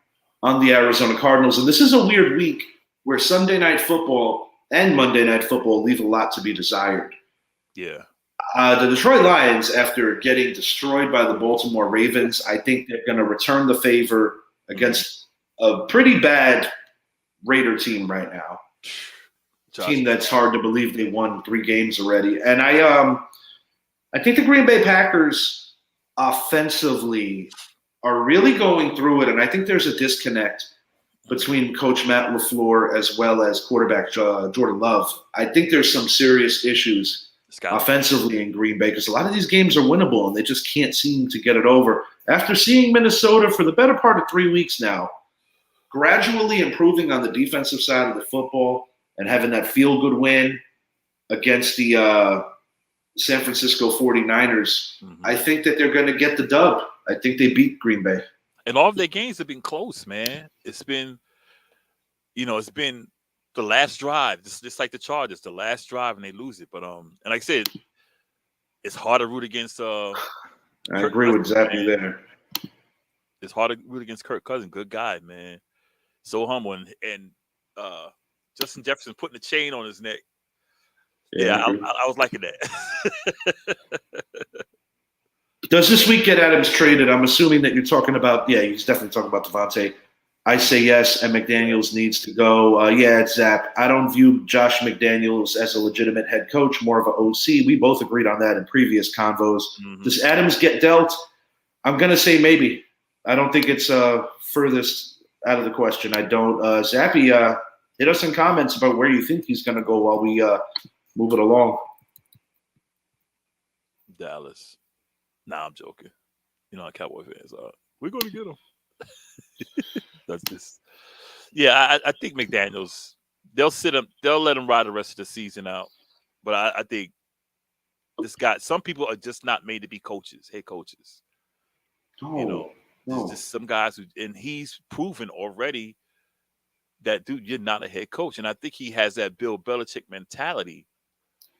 on the Arizona Cardinals. And this is a weird week where Sunday Night Football and Monday Night Football leave a lot to be desired. Yeah. The Detroit Lions, after getting destroyed by the Baltimore Ravens, I think they're going to return the favor against a pretty bad Raider team right now. Team that's hard to believe they won 3 games already. And I think the Green Bay Packers offensively are really going through it, and I think there's a disconnect between Coach Matt LaFleur as well as quarterback Jordan Love. I think there's some serious issues offensively in Green Bay because a lot of these games are winnable, and they just can't seem to get it over. After seeing Minnesota for the better part of 3 weeks now, gradually improving on the defensive side of the football and having that feel-good win against the San Francisco 49ers, I think that they're going to get the dub. I think they beat Green Bay. And all of their games have been close, man. It's been, it's been the last drive, just like the Chargers, the last drive, and they lose it. But and like I said, it's hard to root against. I agree with Zappy there. It's hard to root against Kirk Cousins. Good guy, man. So humble, and Justin Jefferson putting the chain on his neck. Yeah, I was liking that. Does this week get Adams traded? I'm assuming that you're talking about, yeah, he's definitely talking about Devontae. I say yes, and McDaniels needs to go. Yeah, it's Zap. I don't view Josh McDaniels as a legitimate head coach, more of an OC. We both agreed on that in previous convos. Mm-hmm. Does Adams get dealt? I'm going to say maybe. I don't think it's furthest out of the question. I don't. Zappy, hit us in comments about where you think he's going to go while we move it along. Dallas. Nah, I'm joking. You know how Cowboy fans are. We're going to get him. That's this. Yeah, I think McDaniels, they'll sit him, they'll let him ride the rest of the season out. But I think this guy, some people are just not made to be coaches, head coaches. No. There's just some guys who, and he's proven already that, dude, you're not a head coach. And I think he has that Bill Belichick mentality,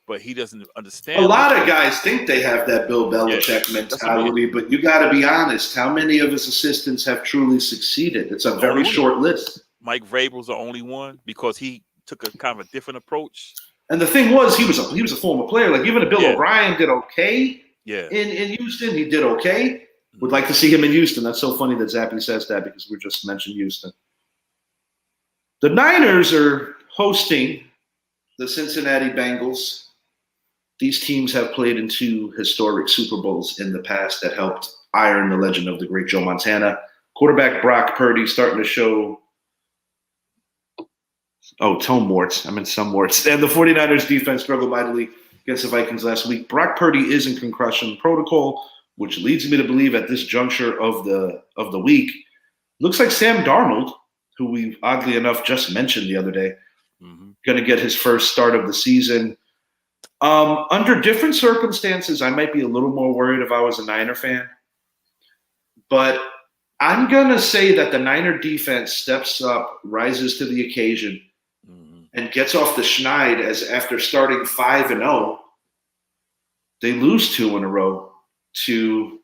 but he doesn't understand. A lot of guys think they have that Bill Belichick mentality, but you got to be honest. How many of his assistants have truly succeeded? It's a very short list. Mike Vrabel's the only one because he took a kind of a different approach. And the thing was, he was a former player. Like even Bill O'Brien did okay. Yeah. In Houston, he did okay. Would like to see him in Houston. That's so funny that Zappy says that because we just mentioned Houston. The Niners are hosting the Cincinnati Bengals. These teams have played in 2 historic Super Bowls in the past that helped iron the legend of the great Joe Montana. Quarterback Brock Purdy starting to show tone warts. I meant some warts. And the 49ers defense struggled mightily against the Vikings last week. Brock Purdy is in concussion protocol, which leads me to believe at this juncture of the week, looks like Sam Darnold, who we oddly enough just mentioned the other day, going to get his first start of the season. Under different circumstances, I might be a little more worried if I was a Niner fan. But I'm going to say that the Niner defense steps up, rises to the occasion, and gets off the schneid as after starting 5-0, they lose 2 in a row to,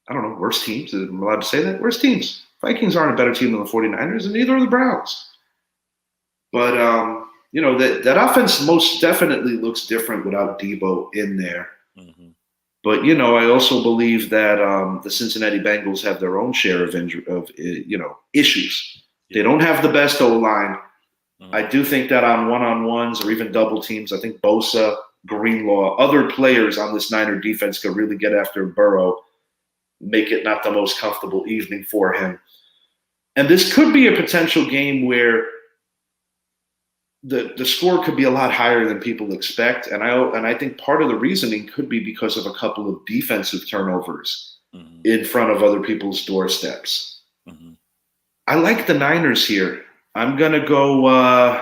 I don't know, worse teams. Am I allowed to say that? Worse teams. Vikings aren't a better team than the 49ers, and neither are the Browns. But, that offense most definitely looks different without Debo in there. But, I also believe that the Cincinnati Bengals have their own share of issues. They don't have the best O-line. I do think that on one-on-ones or even double teams, I think Bosa, Greenlaw, other players on this Niner defense could really get after Burrow, make it not the most comfortable evening for him. And this could be a potential game where the score could be a lot higher than people expect. And I think part of the reasoning could be because of a couple of defensive turnovers in front of other people's doorsteps. I like the Niners here. I'm going to go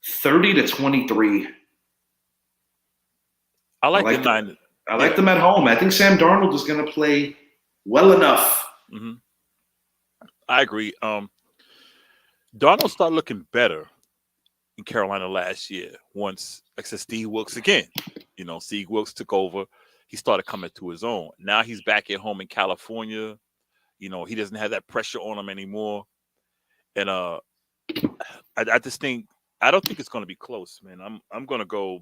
30-23. I like the Niners. I like them at home. I think Sam Darnold is going to play well enough. I agree. Darnold started looking better in Carolina last year once, like I said, Steve Wilkes again. Steve Wilkes took over. He started coming to his own. Now he's back at home in California. He doesn't have that pressure on him anymore. And I just think I don't think it's going to be close, man. I'm going to go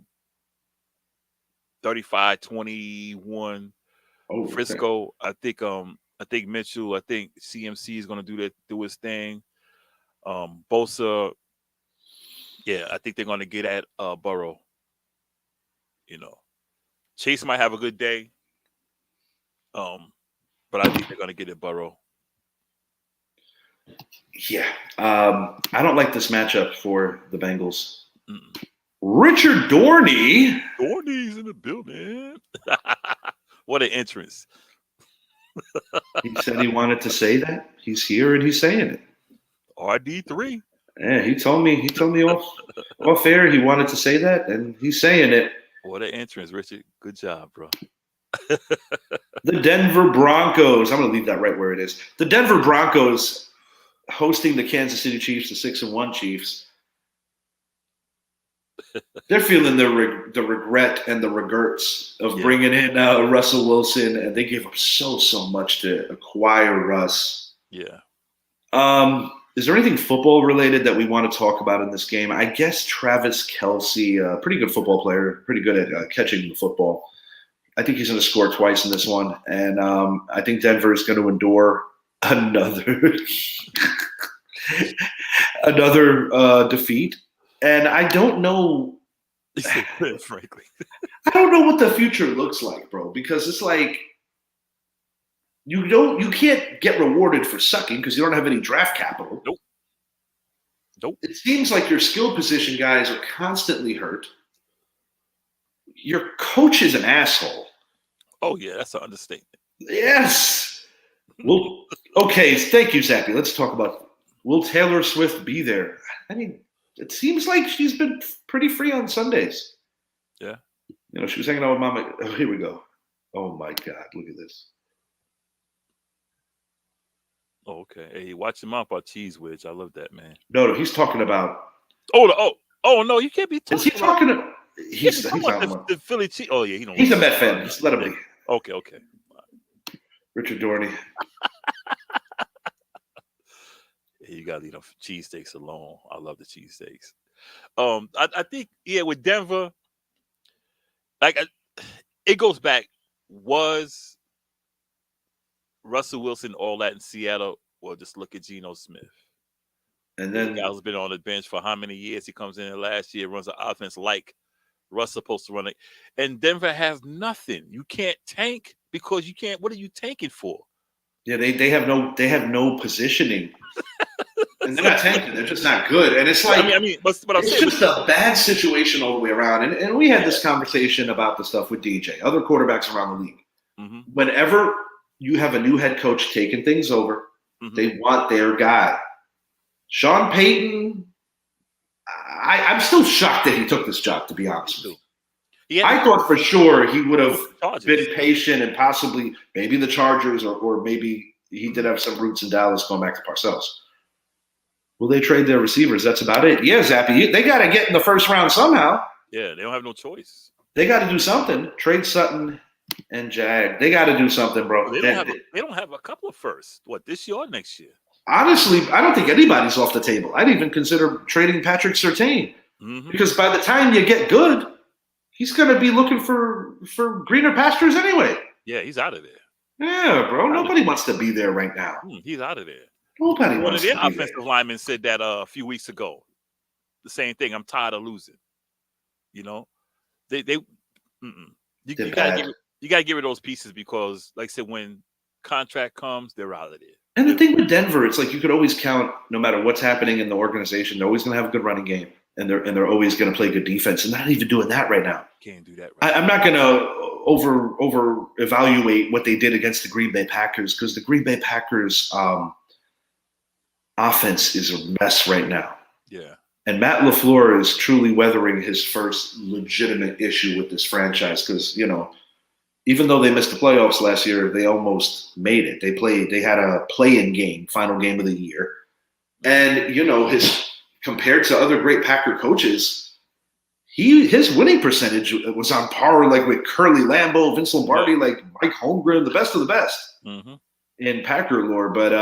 35-21 Frisco. Okay. I think Mitchell. I think CMC is going to do his thing. Bosa. Yeah, I think they're going to get at Burrow. Chase might have a good day. But I think they're going to get at Burrow. Yeah. I don't like this matchup for the Bengals. Richard Dorney. Dorney's in the building. What an entrance. He said he wanted to say that. He's here and he's saying it. RD3. Yeah, he told me off air he wanted to say that, and he's saying it. What an entrance, Richard. Good job, bro. The Denver Broncos. I'm going to leave that right where it is. The Denver Broncos hosting the Kansas City Chiefs, the 6-1 Chiefs. They're feeling the regret and the regrets of bringing in Russell Wilson, and they gave up so much to acquire Russ. Yeah. Is there anything football related that we want to talk about in this game? I guess Travis Kelce, pretty good football player, pretty good at catching the football. I think he's going to score twice in this one, and I think Denver is going to endure another defeat. And I don't know. Frankly, I don't know what the future looks like, bro, because it's like you can't get rewarded for sucking because you don't have any draft capital. Nope. It seems like your skill position guys are constantly hurt. Your coach is an asshole. Oh yeah, that's an understatement. Yes. Well, okay. Thank you, Zappy. Let's talk about, will Taylor Swift be there? I mean, it seems like she's been pretty free on Sundays. Yeah. You know, she was hanging out with Mama. Oh, here we go. Oh my God, look at this. Oh, okay. Hey, watch him out about Cheese Wedge. I love that, man. No, he's talking about. Oh no, you can't be talking. Is he talking to? He's about the Philly cheese. Oh yeah, he's a Met fan. Just let him be. Okay. Richard Dorney. You gotta leave them cheesesteaks alone. I love the cheesesteaks. I think with Denver, like it goes back. Was Russell Wilson all that in Seattle, or just look at Geno Smith? And then the guy's been on the bench for how many years? He comes in last year, runs an offense like Russ supposed to run it, and Denver has nothing. You can't tank because you can't. What are you tanking for? Yeah, they have no positioning. And they're not tanking. They're just not good. And it's like, but it's just a bad situation all the way around. And we had this conversation about the stuff with DJ, other quarterbacks around the league. Mm-hmm. Whenever you have a new head coach taking things over, they want their guy. Sean Payton, I'm still shocked that he took this job, to be honest with you. I thought for sure he would have been patient and possibly maybe the Chargers or maybe he did have some roots in Dallas going back to Parcells. Will they trade their receivers? That's about it. Yeah, Zappy, they got to get in the first round somehow. Yeah, they don't have no choice. They got to do something. Trade Sutton and Jag. They got to do something, bro. They don't have a couple of firsts. What, this year or next year? Honestly, I don't think anybody's off the table. I'd even consider trading Patrick Surtain because by the time you get good, he's going to be looking for greener pastures anyway. Yeah, he's out of there. Yeah, bro. Nobody wants to be there right now. He's out of there. Nobody One wants of to their be offensive there. linemen said that a few weeks ago. The same thing. I'm tired of losing. You know, you gotta get rid of those pieces because, like I said, when contract comes, they're out of there. And the thing with Denver, it's like you could always count, no matter what's happening in the organization, they're always going to have a good running game, and they're always going to play good defense. And they're not even doing that right now. Can't do that. Right I'm not going to over evaluate what they did against the Green Bay Packers because the Green Bay Packers offense is a mess right now. Yeah. And Matt LaFleur is truly weathering his first legitimate issue with this franchise because, you know, even though they missed the playoffs last year, they almost made it. They had a play-in game, final game of the year. And, you know, compared to other great Packer coaches, his winning percentage was on par like with Curly Lambeau, Vince Lombardi, like Mike Holmgren, the best of the best in Packer lore. But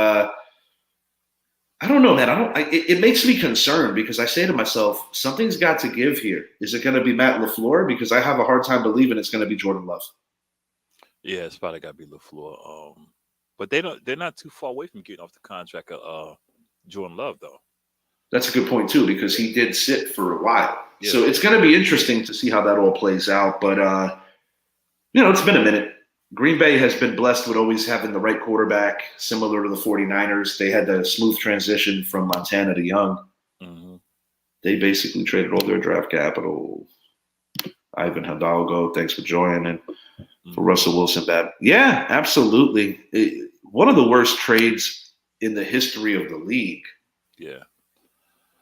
I don't know, man. It makes me concerned because I say to myself, something's got to give here. Is it going to be Matt LaFleur? Because I have a hard time believing it's going to be Jordan Love. Yeah, it's probably got to be LaFleur. But they're not too far away from getting off the contract of Jordan Love, though. That's a good point, too, because he did sit for a while. Yeah. So it's going to be interesting to see how that all plays out. But, you know, it's been a minute. Green Bay has been blessed with always having the right quarterback, similar to the 49ers. They had the smooth transition from Montana to Young. They basically traded all their draft capital. Ivan Hidalgo, thanks for joining. For Russell Wilson, bad. Yeah, absolutely. One of the worst trades in the history of the league. Yeah.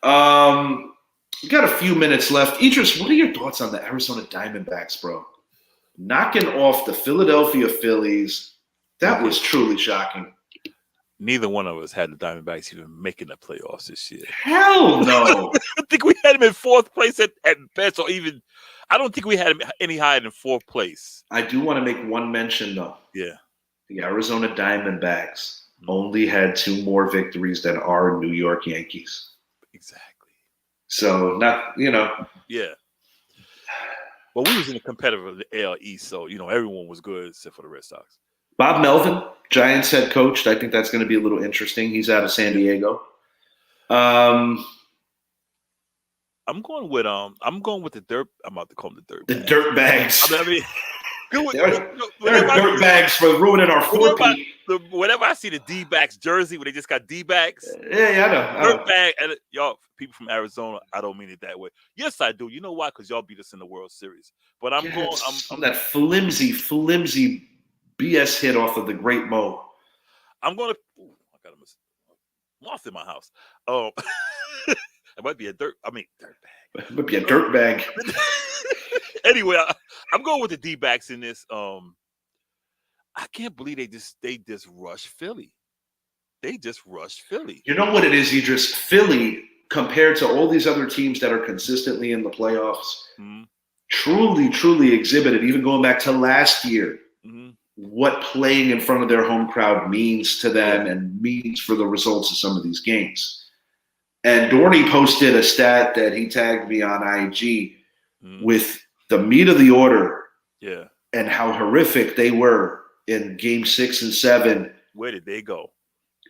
We got a few minutes left. Idris, what are your thoughts on the Arizona Diamondbacks, bro? Knocking off the Philadelphia Phillies. That was truly shocking. Neither one of us had the Diamondbacks even making the playoffs this year. Hell no. I think we had them in fourth place at best, or even I don't think we had them any higher than fourth place. I do want to make one mention, though. Yeah. The Arizona Diamondbacks only had 2 more victories than our New York Yankees. Exactly. So, not, you know. Yeah. Well, we was in the competitive AL East, so everyone was good except for the Red Sox. Bob Melvin, Giants head coach. I think that's going to be a little interesting. He's out of San Diego. I'm going with the dirt. I'm about to call them the dirt. The dirt bags. They're dirt bags for ruining our four-peat. Whenever I see the D-backs jersey where they just got D-backs. Yeah, I know. Dirt bag, and y'all people from Arizona, I don't mean it that way. Yes, I do. You know why? Because y'all beat us in the World Series. But I'm that flimsy BS hit off of the Great Mo. I'm going to. I got a moth in my house. It might be a dirt bag. It might be a dirt bag. Anyway, I'm going with the D-backs in this. I can't believe they just rushed Philly. They just rushed Philly. You know what it is, Idris? Philly, compared to all these other teams that are consistently in the playoffs, truly exhibited, even going back to last year, what playing in front of their home crowd means to them and means for the results of some of these games. And Dorney posted a stat that he tagged me on IG with the meat of the order and how horrific they were in game 6 and 7. Where did they go?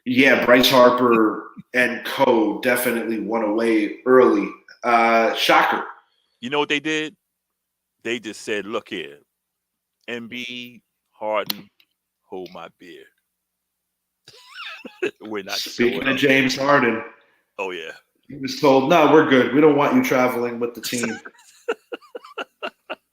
Yeah, Bryce Harper and co definitely won away early. Shocker. You know what they did? They just said, look here, Embiid, Harden, hold my beer. We're not Speaking of James Harden. Oh, yeah. He was told, no, we're good. We don't want you traveling with the team.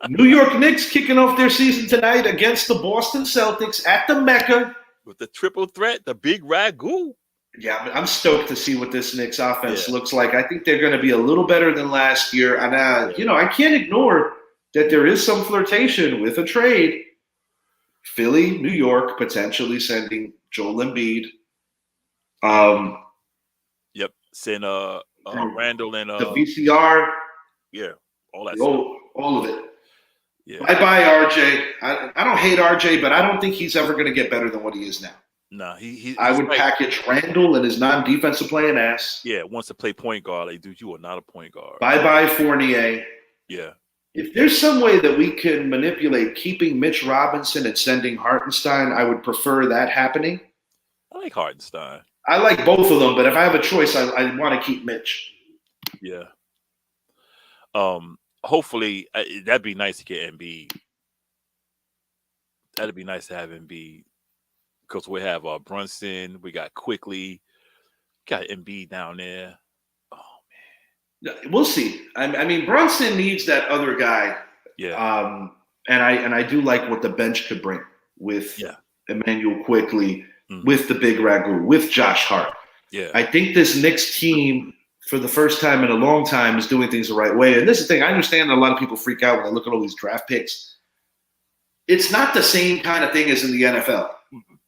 New York Knicks kicking off their season tonight against the Boston Celtics at the Mecca. With the triple threat, the big ragu. Yeah, I'm stoked to see what this Knicks offense looks like. I think they're going to be a little better than last year. And, I can't ignore that there is some flirtation with a trade. Philly, New York, potentially sending Joel Embiid. Yep, send Randall and the VCR. Yeah, all that all of it. Yeah. Bye, RJ. I don't hate RJ, but I don't think he's ever going to get better than what he is now. No, I would package Randall and his non-defensive playing ass. Yeah, wants to play point guard. Like, dude, you are not a point guard. Bye, Fournier. Yeah. If there's some way that we can manipulate keeping Mitch Robinson and sending Hartenstein, I would prefer that happening. I like Hartenstein. I like both of them, but if I have a choice, I want to keep Mitch. Yeah. Hopefully, that'd be nice to get Embiid. That'd be nice to have Embiid because we have Brunson, we got Quickly, got Embiid down there. Oh man, we'll see. I mean, Brunson needs that other guy. Yeah. And I do like what the bench could bring with Emmanuel Quickly, with the big ragu, with Josh Hart. Yeah. I think this Knicks team, for the first time in a long time, is doing things the right way. And this is the thing. I understand that a lot of people freak out when they look at all these draft picks. It's not the same kind of thing as in the NFL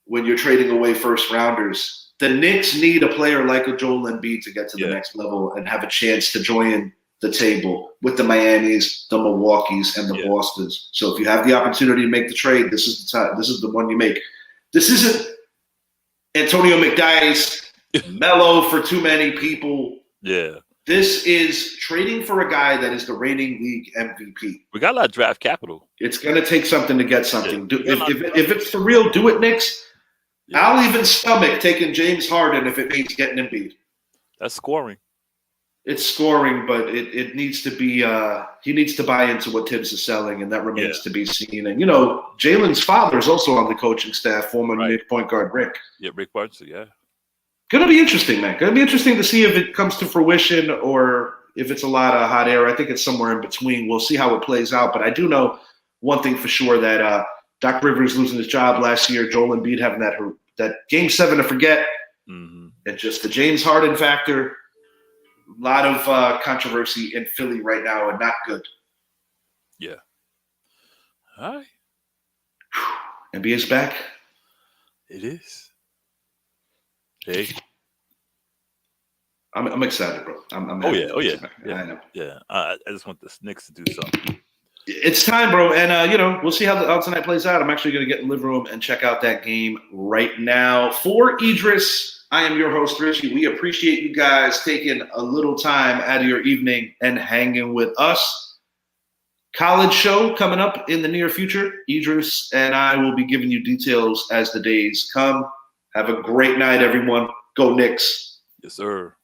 when you're trading away first rounders. The Knicks need a player like a Joel Embiid to get to the next level and have a chance to join the table with the Miamis, the Milwaukees, and the Bostons. So if you have the opportunity to make the trade, this is the time. This is the one you make. This isn't Antonio McDyess, Melo for too many people. Yeah. This is trading for a guy that is the reigning league MVP. We got a lot of draft capital. It's going to take something to get something. If it's for real, do it, Knicks. Yeah. I'll even stomach taking James Harden if it means getting Embiid. That's scoring. It's scoring, but it needs to be he needs to buy into what Tibbs is selling, and that remains to be seen. And, Jalen's father is also on the coaching staff, former Knicks point guard Rick. Yeah, Rick Barnes, yeah. Going to be interesting, man. Going to be interesting to see if it comes to fruition or if it's a lot of hot air. I think it's somewhere in between. We'll see how it plays out. But I do know one thing for sure, that Doc Rivers losing his job last year, Joel Embiid having that Game 7 to forget, and just the James Harden factor. A lot of controversy in Philly right now, and not good. Yeah. All right. NBA's back. It is. Hey, I'm excited, bro. I'm oh yeah. I know. Yeah. I just want the Knicks to do something. It's time, bro. And we'll see how tonight plays out. I'm actually going to get in the living room and check out that game right now. For Idris, I am your host, Richie. We appreciate you guys taking a little time out of your evening and hanging with us. college show coming up in the near future. Idris and I will be giving you details as the days come. Have a great night, everyone. Go Knicks. Yes, sir.